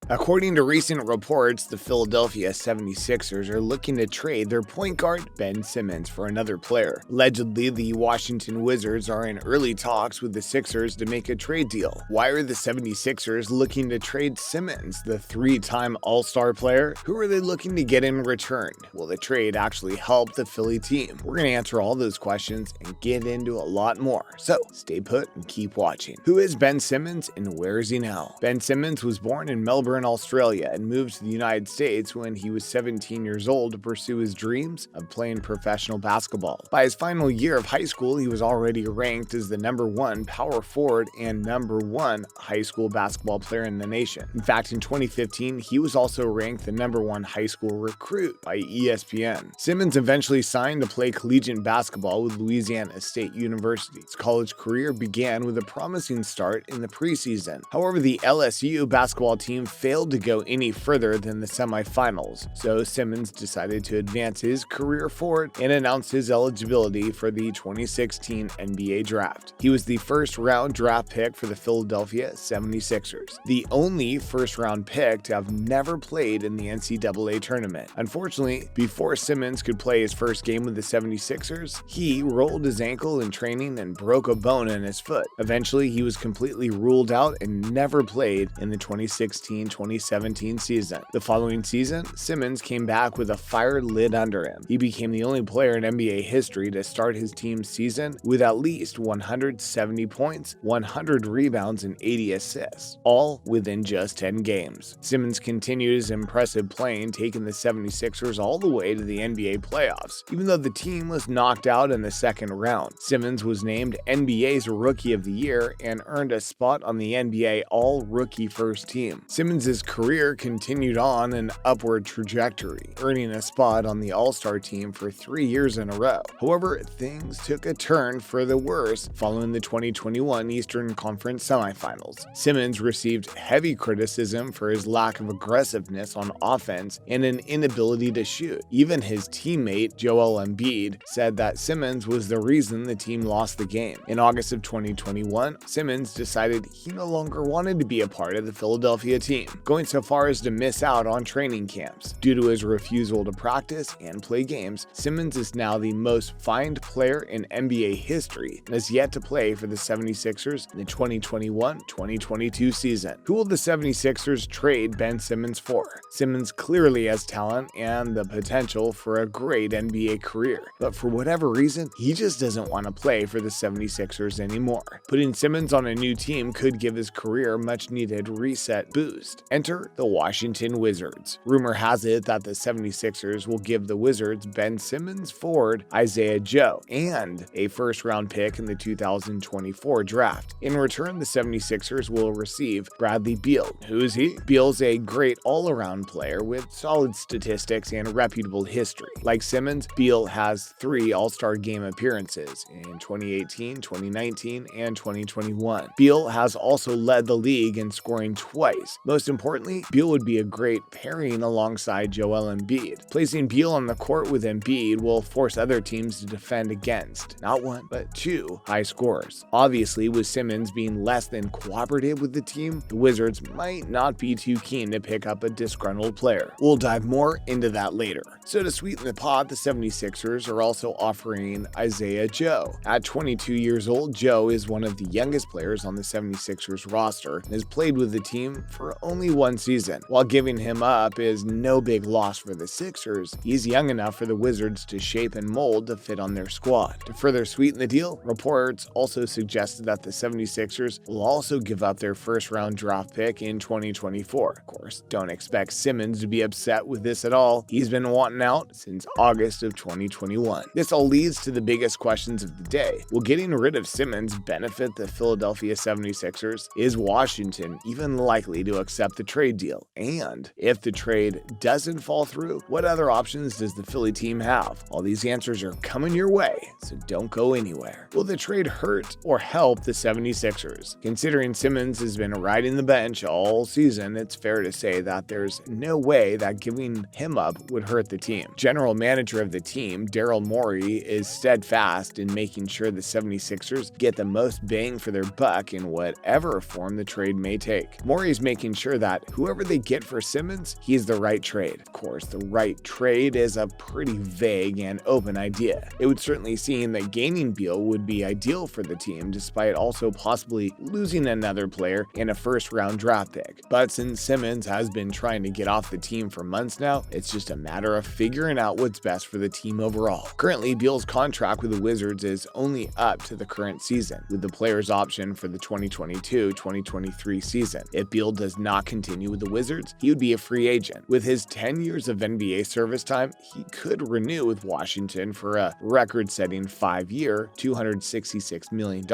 According to recent reports, the Philadelphia 76ers are looking to trade their point guard, Ben Simmons, for another player. Allegedly, the Washington Wizards are in early talks with the Sixers to make a trade deal. Why are the 76ers looking to trade Simmons, the three-time All-Star player? Who are they looking to get in return? Will the trade actually help the Philly team? We're going to answer all those questions and get into a lot more. So stay put and keep watching. Who is Ben Simmons and where is he now? Ben Simmons was born in Melbourne, Australia, and moved to the United States when he was 17 years old to pursue his dreams of playing professional basketball. By his final year of high school, he was already ranked as the #1 power forward and #1 high school basketball player in the nation. In fact, in 2015, he was also ranked the #1 high school recruit by ESPN. Simmons eventually signed to play collegiate basketball with Louisiana State University. His college career began with a promising start in the preseason. However, the LSU basketball team failed to go any further than the semifinals, so Simmons decided to advance his career forward and announced his eligibility for the 2016 NBA draft. He was the first-round draft pick for the Philadelphia 76ers, the only first-round pick to have never played in the NCAA tournament. Unfortunately, before Simmons could play his first game with the 76ers, he rolled his ankle in training and broke a bone in his foot. Eventually, he was completely ruled out and never played in the 2016-2017 season. The following season, Simmons came back with a fire lit under him. He became the only player in NBA history to start his team's season with at least 170 points, 100 rebounds, and 80 assists, all within just 10 games. Simmons continued his impressive playing, taking the 76ers all the way to the NBA playoffs. Even though the team was knocked out in the second round, Simmons was named NBA's Rookie of the Year and earned a spot on the NBA All-Rookie First Team. Simmons' career continued on an upward trajectory, earning a spot on the All-Star team for 3 years in a row. However, things took a turn for the worse following the 2021 Eastern Conference semifinals. Simmons received heavy criticism for his lack of aggressiveness on offense and an inability to shoot. Even his teammate, Joel Embiid, said that Simmons was the reason the team lost the game. In August of 2021, Simmons decided he no longer wanted to be a part of the Philadelphia team, going so far as to miss out on training camps. Due to his refusal to practice and play games, Simmons is now the most fined player in NBA history and has yet to play for the 76ers in the 2021-2022 season. Who will the 76ers trade Ben Simmons for? Simmons clearly has talent and the potential for a great NBA career, but for whatever reason, he just doesn't want to play for the 76ers anymore. Putting Simmons on a new team could give his career much needed reset boost. Enter the Washington Wizards. Rumor has it that the 76ers will give the Wizards Ben Simmons forward Isaiah Joe and a first-round pick in the 2024 draft. In return, the 76ers will receive Bradley Beal. Who is he? Beal's a great all-around player with solid statistics and reputable history. Like Simmons, Beal has 3 All-Star Game appearances in 2018, 2019, and 2021. Beal has also led the league in scoring twice. Most importantly, Beal would be a great pairing alongside Joel Embiid. Placing Beal on the court with Embiid will force other teams to defend against not 1, but 2 high scorers. Obviously, with Simmons being less than cooperative with the team, the Wizards might not be too keen to pick up a disgruntled player. We'll dive more into that later. So to sweeten the pot, the 76ers are also offering Isaiah Joe. At 22 years old, Joe is one of the youngest players on the 76ers roster and has played with the team for only 1 season. While giving him up is no big loss for the Sixers, he's young enough for the Wizards to shape and mold to fit on their squad. To further sweeten the deal, reports also suggested that the 76ers will also give up their first-round draft pick in 2024. Of course, don't expect Simmons to be upset with this at all. He's been wanting out since August of 2021. This all leads to the biggest questions of the day. Will getting rid of Simmons benefit the Philadelphia 76ers? Is Washington even likely to accept the trade deal? And if the trade doesn't fall through, what other options does the Philly team have? All these answers are coming your way, so don't go anywhere. Will the trade hurt or help the 76ers? Considering Simmons has been riding the bench all season, it's fair to say that there's no way that giving him up would hurt the team. General manager of the team, Daryl Morey, is steadfast in making sure the 76ers get the most bang for their buck in whatever form the trade may take. Morey's making sure sure that whoever they get for Simmons, he's the right trade. Of course, the right trade is a pretty vague and open idea. It would certainly seem that gaining Beal would be ideal for the team, despite also possibly losing another player and a first-round draft pick. But since Simmons has been trying to get off the team for months now, it's just a matter of figuring out what's best for the team overall. Currently, Beal's contract with the Wizards is only up to the current season, with the player's option for the 2022-2023 season. If Beal does not continue with the Wizards, he would be a free agent. With his 10 years of NBA service time, he could renew with Washington for a record-setting 5-year, $266 million,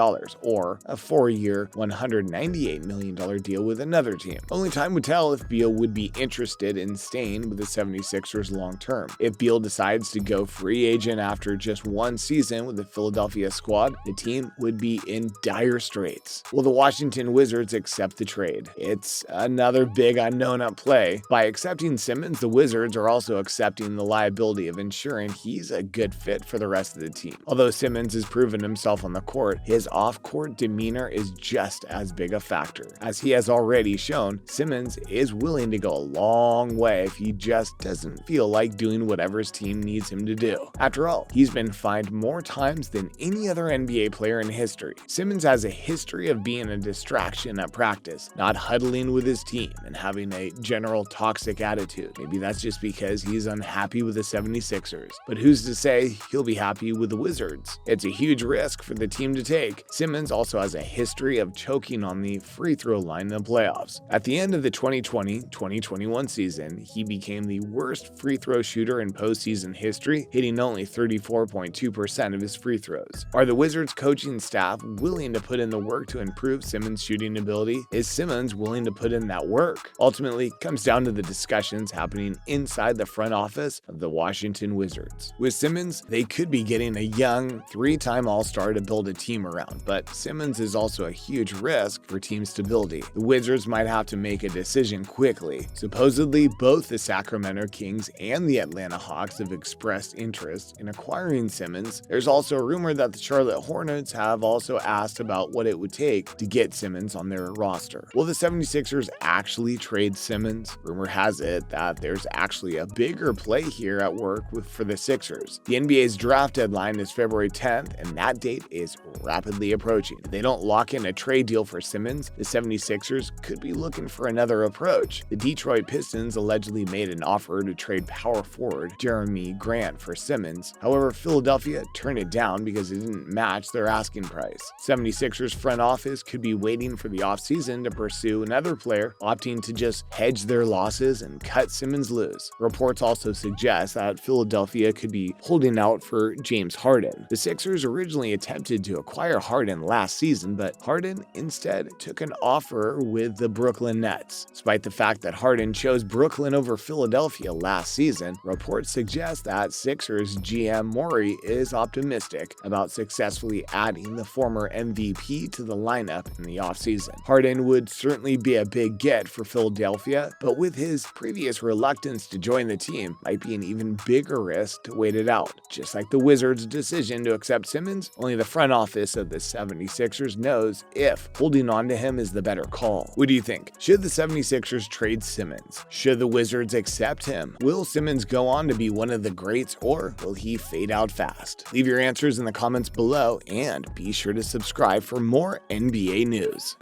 or a 4-year, $198 million deal with another team. Only time would tell if Beal would be interested in staying with the 76ers long-term. If Beal decides to go free agent after just one season with the Philadelphia squad, the team would be in dire straits. Will the Washington Wizards accept the trade? It's another big unknown at play. By accepting Simmons, the Wizards are also accepting the liability of ensuring he's a good fit for the rest of the team. Although Simmons has proven himself on the court, his off-court demeanor is just as big a factor. As he has already shown, Simmons is willing to go a long way if he just doesn't feel like doing whatever his team needs him to do. After all, he's been fined more times than any other NBA player in history. Simmons has a history of being a distraction at practice, not huddling with his team, and having a general toxic attitude. Maybe that's just because he's unhappy with the 76ers, but who's to say he'll be happy with the Wizards? It's a huge risk for the team to take. Simmons also has a history of choking on the free throw line in the playoffs. At the end of the 2020-2021 season, he became the worst free throw shooter in postseason history, hitting only 34.2% of his free throws. Are the Wizards coaching staff willing to put in the work to improve Simmons' shooting ability? Is Simmons willing to put in that work? Ultimately, it comes down to the discussions happening inside the front office of the Washington Wizards. With Simmons, they could be getting a young, 3-time All-Star to build a team around, but Simmons is also a huge risk for team stability. The Wizards might have to make a decision quickly. Supposedly, both the Sacramento Kings and the Atlanta Hawks have expressed interest in acquiring Simmons. There's also a rumor that the Charlotte Hornets have also asked about what it would take to get Simmons on their roster. Will the 76ers actually trade Simmons? Rumor has it that there's actually a bigger play here at work for the Sixers. The NBA's draft deadline is February 10th, and that date is rapidly approaching. If they don't lock in a trade deal for Simmons, the 76ers could be looking for another approach. The Detroit Pistons allegedly made an offer to trade power forward Jeremy Grant for Simmons. However, Philadelphia turned it down because it didn't match their asking price. 76ers front office could be waiting for the offseason to pursue another player, opting to just hedge their losses and cut Simmons loose. Reports also suggest that Philadelphia could be holding out for James Harden. The Sixers originally attempted to acquire Harden last season, but Harden instead took an offer with the Brooklyn Nets. Despite the fact that Harden chose Brooklyn over Philadelphia last season, reports suggest that Sixers GM Morey is optimistic about successfully adding the former MVP to the lineup in the offseason. Harden would certainly be a big get for Philadelphia, but with his previous reluctance to join the team, might be an even bigger risk to wait it out. Just like the Wizards' decision to accept Simmons, only the front office of the 76ers knows if holding on to him is the better call. What do you think? Should the 76ers trade Simmons? Should the Wizards accept him? Will Simmons go on to be one of the greats, or will he fade out fast? Leave your answers in the comments below, and be sure to subscribe for more NBA news.